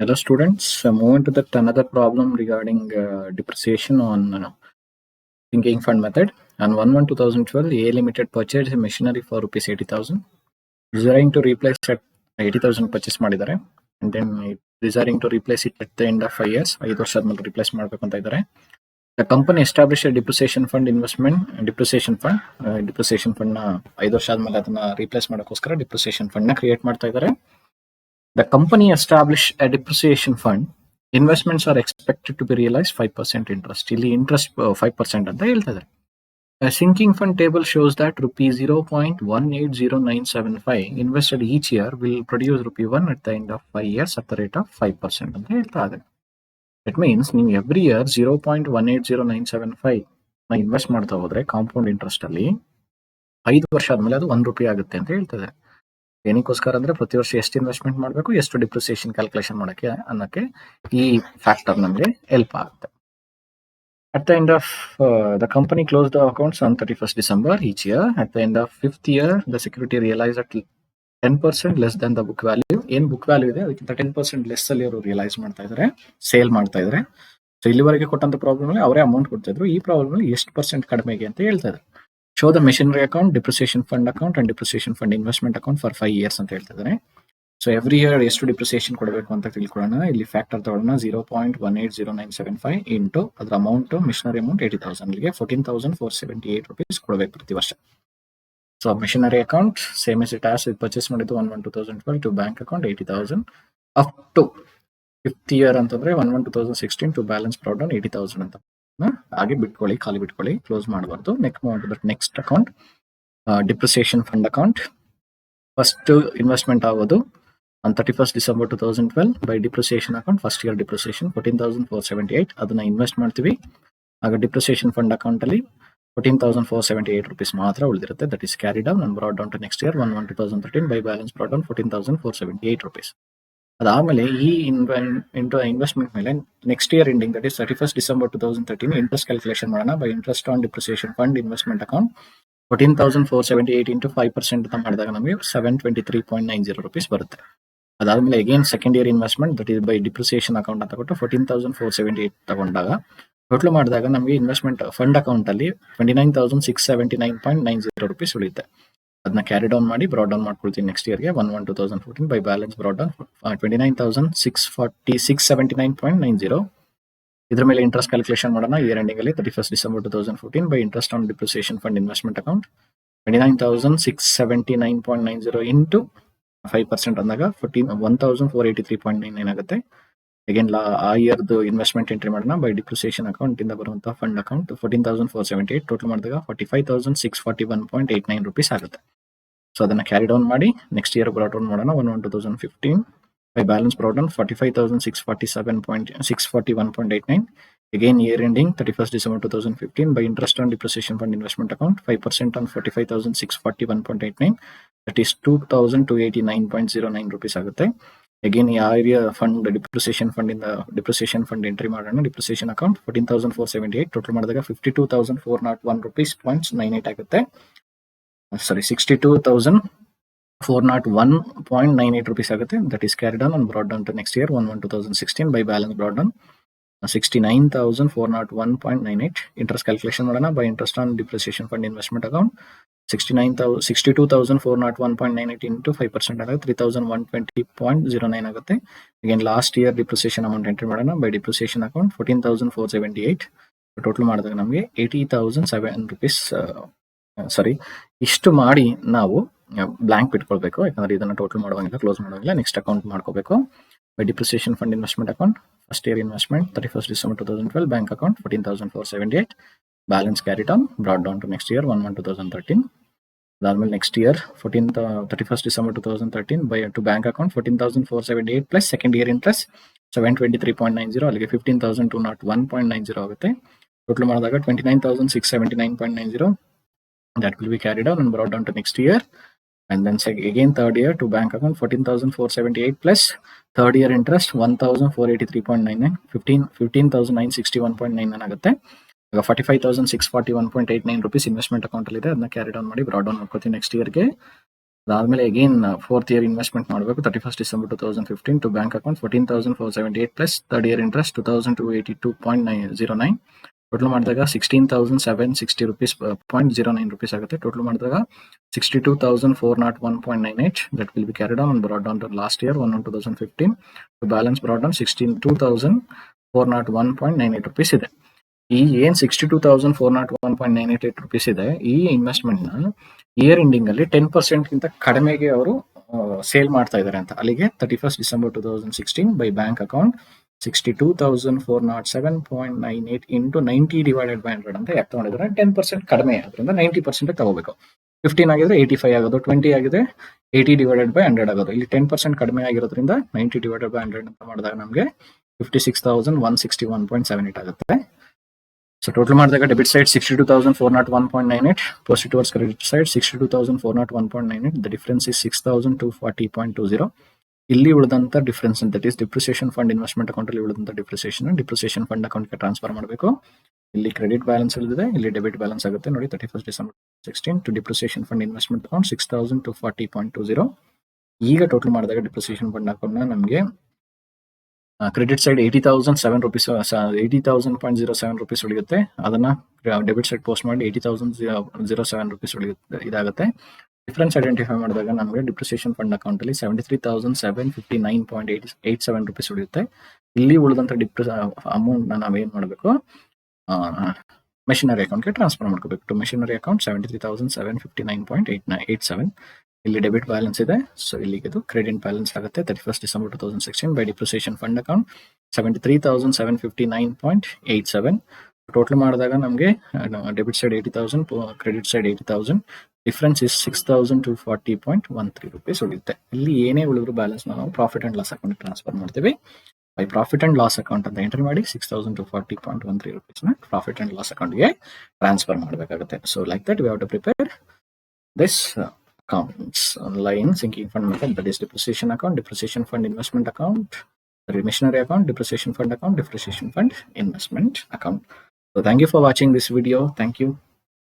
Hello students, moving to that another problem regarding depreciation on sinking fund method. On 1/1/2012, A Limited purchased a machinery for rupees 80,000, desiring to replace at 80,000 purchase ಮಾಡಿದ್ದಾರೆ, and then desiring to replace it at the end of 5 years, 5 ವರ್ಷ ಆದ್ಮೇಲೆ replace ಮಾಡಬೇಕು ಅಂತ ಇದ್ದಾರೆ. The company established a depreciation fund depreciation fund ನ 5 ವರ್ಷ ಆದ್ಮೇಲೆ ಅದನ್ನ ರಿಪ್ಲೇಸ್ ಮಾಡೋಕ್ಕೋಸ್ಕರ depreciation fund ನ ಕ್ರಿಯೇಟ್ ಮಾಡ್ತಾ ಇದ್ದಾರೆ. The company established a depreciation fund. Investments are expected to be realized 5% interest. ಇಲ್ಲಿ ಇಂಟ್ರೆಸ್ಟ್ 5% ಅಂತ ಹೇಳ್ತಿದ್ದಾರೆ. A sinking fund table shows that rupees 0.180975 invested each year will produce rupee 1 at the end of 5 years at the rate of 5% ಅಂತ ಹೇಳ್ತಾ ಇದೆ. It means ನೀವು every year 0.180975 invest ಮಾಡ್ತಾ ಹೋದ್ರೆ compound interest ಅಲ್ಲಿ 5 ವರ್ಷ ಆದ್ಮೇಲೆ ಅದು 1 ರೂಪಾಯಿ ಆಗುತ್ತೆ ಅಂತ ಹೇಳ್ತದೆ. ಏನಕ್ಕೋಸ್ಕರ ಅಂದ್ರೆ ಪ್ರತಿ ವರ್ಷ ಎಷ್ಟು ಇನ್ವೆಸ್ಟ್ಮೆಂಟ್ ಮಾಡಬೇಕು, ಎಷ್ಟು ಡಿಪ್ರಿಸಿಯೇಷನ್ ಕ್ಯಾಲ್ಕುಲೇಷನ್ ಮಾಡಕ್ಕೆ ಅನ್ನಕ್ಕೆ ಈ ಫ್ಯಾಕ್ಟರ್ ನಮಗೆ ಹೆಲ್ಪ್ ಆಗುತ್ತೆ. At the end of the company closed the accounts on 31st December each year. At the end of 5th year, the security realized at 10% less than the book value. ಏನ್ book value ಇದೆ ಅದಕ್ಕಿಂತ 10% less ಅಲ್ಲಿ ಅವರು realise ಮಾಡ್ತಾ ಇದ್ದಾರೆ, sale ಮಾಡ್ತಾ ಇದ್ದಾರೆ. So ಇಲ್ಲಿವರೆಗೆ ಕೊಟ್ಟಂತ ಪ್ರಾಬ್ಲಮ್ ಅಲ್ಲಿ ಅವರೇ ಅಮೌಂಟ್ ಕೊಡ್ತಿದ್ರು, ಈ ಪ್ರಾಬ್ಲಮ್ ಅಲ್ಲಿ ಎಷ್ಟು ಪರ್ಸೆಂಟ್ ಕಡಿಮೆಗೆ ಅಂತ ಹೇಳ್ತಾ ಇದ್ದಾರೆ. Show the machinery account, depreciation fund account and depreciation fund investment account for 5 years ಅಂತ ಹೇಳ್ತಿದ್ದಾರೆ. ಸೊ ಎವ್ರಿ ಇಯರ್ ಎಷ್ಟು ಡಿಪ್ರಿಸಿಯೇಷನ್ ಕೊಡಬೇಕು ಅಂತ ತಿಳ್ಕೊಳ್ಳೋಣ. ಇಲ್ಲಿ ಫ್ಯಾಕ್ಟರ್ ತಗೊಳ್ಳೋಣ. 0.180975 ಇಂಟು ಅದರ ಅಮೌಂಟ್, ಮಿಷನರಿ ಅಮೌಂಟ್ 80,000, ಇಲ್ಲಿಗೆ 14,478 rupees ಕೊಡಬೇಕು ಪ್ರತಿ ವರ್ಷ. So machinery account same as it as purchase ಮಾಡಿದ್ದು 1/1/2012 to bank account 80,000 up to 5th year ಅಂತಂದ್ರೆ 1/1/2016 ಟು ಬ್ಯಾಲೆನ್ಸ್ ಬ್ರಾಟ್ ಡೌನ್ 80,000 ಅಂತ ಹಾಗೆ ಬಿಟ್ಕೊಳ್ಳಿ, ಖಾಲಿ ಬಿಟ್ಕೊಳ್ಳಿ, ಕ್ಲೋಸ್ ಮಾಡಬಾರ್ದು. Next account depreciation fund account. First investment ಆಗೋದು on 31st December 2012 by depreciation account. First year depreciation 14,478 ಅದನ್ನ invest ಮಾಡ್ತೀವಿ. ಆಗ ಡಿಪ್ರಿಸಿಯೇಷನ್ ಫಂಡ್ ಅಕೌಂಟ್ ಅಲ್ಲಿ 14,478 rupees ಮಾತ್ರ ಉಳಿದಿರುತ್ತೆ. That is carry down and brought down to next year 1/1/2013 by balance brought down 14,478 rupees. ಅದಾದ್ಮೇಲೆ ಈ investment ಮೇಲೆ next year ending that is 31st December 2013 interest calculation ಮಾಡೋಣ. By interest on depreciation fund investment account 14,478 into 5% ಅಂತ ಮಾಡಿದಾಗ ನಮಗೆ 723.90 rupees ಬರುತ್ತೆ. ಅದಾದ್ಮೇಲೆ again second year investment that is by depreciation account ಅಂತ ಕೊಟ್ಟು 14,478 ತಗೊಂಡಾಗ ಟೋಟಲ್ ಮಾಡಿದಾಗ ನಮಗೆ ಇನ್ವೆಸ್ಟ್ಮೆಂಟ್ ಫಂಡ್ ಅಕೌಂಟ್ ಅಲ್ಲಿ 29,679.90 rupees ಉಳಿಯುತ್ತೆ. ಅದನ್ನ ಕ್ಯಾರಿ ಡೌನ್ ಮಾಡಿ ಬ್ರಾಟ್ ಡೌನ್ ಮಾಡ್ಕೊಳ್ತೀನಿ ನೆಕ್ಸ್ಟ್ ಇಯರ್ಗೆ 1/1/2014 ಬೈ ಬ್ಯಾಲೆನ್ಸ್ ಬ್ರಾಟ್ ಡೌನ್ 29,679.90. ಇದ್ರ ಮೇಲೆ ಇಂಟ್ರೆಸ್ಟ್ ಕ್ಯಾಲ್ಕುಲೇಷನ್ ಮಾಡೋಣ. ಇಯರ್ ಎಂಡಿಂಗ್ ಅಲ್ಲಿ 31st December 2014 by interest on depreciation fund investment account 29,679.90 into 5% ಅಂದಾಗ 1,483.99 ಆಗುತ್ತೆ. ಅಗೇನ್ ಆ ಇಯರ್ದು ಇನ್ವೆಸ್ಟ್ಮೆಂಟ್ ಎಂಟ್ರಿ ಮಾಡೋಣ. ಬೈ ಡಿಪ್ರಿಸಿಯೇಷನ್ ಅಕೌಂಟ್ ಇಂದ ಬರುವಂತಹ ಫಂಡ್ ಅಕೌಂಟ್ 14,478 ಟೋಟಲ್ ಮಾಡಿದಾಗ 45,641.89 rupees ಆಗುತ್ತೆ. ಸೊ ಅದನ್ನ ಕ್ಯಾರಿ ಡೌನ್ ಮಾಡಿ ನೆಕ್ಸ್ಟ್ ಇಯರ್ ಬ್ರಾಟ್ ಡೌನ್ ಮಾಡೋಣ. 1/1/2015 by balance brought down 45,641.89. Again year ending 31st December 2015 by interest on depreciation fund investment account 5% on 45,641.89 that is 2,289.09 rupees ಆಗುತ್ತೆ. Again ಯಾವ fund depreciation fund ಇಂದ depreciation fund entry ಮಾಡೋಣ. Depreciation account 14,478 total ಮಾಡಿದಾಗ 52,401.98 ಆಗುತ್ತೆ. Sorry 62,401.98 rupees ಆಗುತ್ತೆ. That is carry down and brought down to next year 1/1/2016 by balance brought down 69,401.98. Interest calculation ಮಾಡೋಣ. By interest on depreciation fund investment account 62,401.98 into 5% ಆದಾಗ 3,120.09 ಆಗುತ್ತೆ. Again last year depreciation amount entry ಮಾಡೋಣ. By depreciation account 14,478 total ಮಾಡಿದಾಗ ನಮಗೆ 80,007 rupees. ಸಾರಿ, ಇಷ್ಟು ಮಾಡಿ ನಾವು blank ಬಿಟ್ಕೊಳ್ಬೇಕು, ಯಾಕಂದ್ರೆ ಇದನ್ನ ಟೋಟಲ್ ಮಾಡುವಂಗಿಲ್ಲ, ಕ್ಲೋಸ್ ಮಾಡುವಂಗಿಲ್ಲ. ನೆಕ್ಸ್ಟ್ ಅಕೌಂಟ್ ಮಾಡ್ಕೋಬೇಕು. By depreciation fund investment account first year investment 31st December 2012 bank account 14,478 balance carry down brought down to next year 1/1/2013. ಅದಾದ್ಮೇಲೆ next year 31st December 2013 by to bank account 14,478 plus second year interest 723.90 ಅಲ್ಲಿಗೆ 15,201.90 ಆಗುತ್ತೆ. Total ಮಾಡಿದಾಗ 29,679.90 that will be carried on and brought down to next year. And then again third year to bank account 14,478 plus third year interest 1,483.99 15,961.99 ಆಗುತ್ತೆ. 45,641.89 rupees investment account ಅಲ್ಲಿ ಇದೆ. ಅದನ್ನ carry down ಮಾಡಿ brought down ಮಾಡ್ಕೋತೀನಿ next ಇಯರ್ಗೆ ಅದಾದ್ಮೇಲೆ again 4th year investment ಮಾಡಬೇಕು 31st December 2015 to bank account 14,478 plus 3rd year interest 2,282.09 total ಮಾಡಿದಾಗ 16,760 rupees 0.09 rupees ಆಗುತ್ತೆ. ಟೋಟಲ್ ಮಾಡಿದಾಗ 62,401.98 that will be carried on and brought down to last year 1/1/2015 to balance brought down 62,401.98 rupees ಇದೆ. ಈ ಏನ್ 62,401.98 rupees ಇದೆ, ಈ investment ನ year ending ಅಲ್ಲಿ 10% ಗಿಂತ ಕಡಿಮೆಗೆ ಅವರು ಸೇಲ್ ಮಾಡ್ತಾ ಇದ್ದಾರೆ ಅಂತ. ಅಲ್ಲಿಗೆ 31st December 2016 by bank account 62,407.98 into 90/100 ಅಂತ ಯಾಕೆ ತಗೊಂಡಿದ್ದಾರೆ, 10% ಕಡಿಮೆ ಆದ್ರಿಂದ 90% ತಗೋಬೇಕು. 15 ಆಗಿದ್ರೆ 85 ಆಗೋದು, 20 ಆಗಿದೆ 80/100 ಆಗೋದು. ಇಲ್ಲಿ 10% ಕಡಿಮೆ ಆಗಿರೋದ್ರಿಂದ 90/100 ಅಂತ ಮಾಡಿದಾಗ ನಮಗೆ 56,161.78 ಆಗುತ್ತೆ. ಸೊ ಟೋಟಲ್ ಮಾಡಿದಾಗ debit side 62,401.98, positive towards credit side 62,401.98. The difference is 6,240.20. ಇಲ್ಲಿ ಉಳಿದಂತ difference that is depreciation fund investment account ಅಲ್ಲಿ ಉಳಿದಂತ ಡಿಪ್ರಿಸಿಯೇಷನ್ ಫಂಡ್ ಅಕೌಂಟ್ಗೆ ಟ್ರಾನ್ಸ್ಫರ್ ಮಾಡಬೇಕು. ಇಲ್ಲಿ ಕ್ರೆಡಿಟ್ ಬ್ಯಾಲೆನ್ಸ್ ಉಳಿದಿದೆ, ಇಲ್ಲಿ ಡೆಬಿಟ್ ಬ್ಯಾಲೆನ್ಸ್ ಆಗುತ್ತೆ ನೋಡಿ. 31st December 2016 to depreciation fund investment account 6,240.20. ಈಗ ಟೋಟಲ್ ಮಾಡಿದಾಗ ಡಿಪ್ರಿಸಿಯೇಷನ್ ಫಂಡ್ ಅಕೌಂಟ್ ನಮಗೆ ಕ್ರೆಡಿಟ್ ಸೈಡ್ 80,007 rupees 80,000.07 rupees ಉಳಿಯುತ್ತೆ. ಅದನ್ನ ಡೆಬಿಟ್ ಸೈಡ್ ಪೋಸ್ಟ್ ಮಾಡಿ 80,007 rupees ಉಳಿಯುತ್ತೆ, ಇದಾಗುತ್ತೆ. ಡಿಫರೆನ್ಸ್ ಐಡೆಂಟಿಫೈ ಮಾಡಿದಾಗ ನಮಗೆ ಡಿಪ್ರಿಸಿಯೇಷನ್ ಫಂಡ್ ಅಕೌಂಟ್ ಅಲ್ಲಿ 73,759.87 rupees ಉಳಿಯುತ್ತೆ. ಇಲ್ಲಿ ಉಳಿದಂತ ಅಮೌಂಟ್ ನಾವೇನ್ ಮಾಡಬೇಕು, ಮೆಷಿನರಿ ಅಕೌಂಟ್ಗೆ ಟ್ರಾನ್ಸ್ಫರ್ ಮಾಡ್ಕೋಬೇಕು. To machinery account 73,759.87. ಇಲ್ಲಿ ಡೆಬಿಟ್ ಬ್ಯಾಲೆನ್ಸ್ ಇದೆ, ಸೊ ಇಲ್ಲಿಗೆ ಇದು ಕ್ರೆಡಿಟ್ ಬ್ಯಾಲೆನ್ಸ್ ಆಗುತ್ತೆ. 31st December 2016 by depreciation fund account 73,759.87. Total ಮಾಡಿದಾಗ ನಮಗೆ debit side 80,000, credit side 80,000, difference is 6,240.13 rupees ಉಳಿಯುತ್ತೆ. ಇಲ್ಲಿ ಏನೇ ಉಳಿದ್ರು ಬ್ಯಾಲೆನ್ಸ್ ನಾವು profit and loss account transfer ಮಾಡ್ತೀವಿ. By profit and loss account ಅಂತ ಎಂಟ್ರಿ ಮಾಡಿ 6,240.13 rupees ನ ಪ್ರಾಫಿಟ್ ಅಂಡ್ ಲಾಸ್ ಅಕೌಂಟ್ಗೆ ಟ್ರಾನ್ಸ್ಫರ್ ಮಾಡಬೇಕಾಗುತ್ತೆ. So like that we have to prepare this accounts line sinking fund method, that is depreciation account, depreciation fund investment account, machinery account, depreciation fund account, depreciation fund investment account. So thank you for watching this video. Thank you.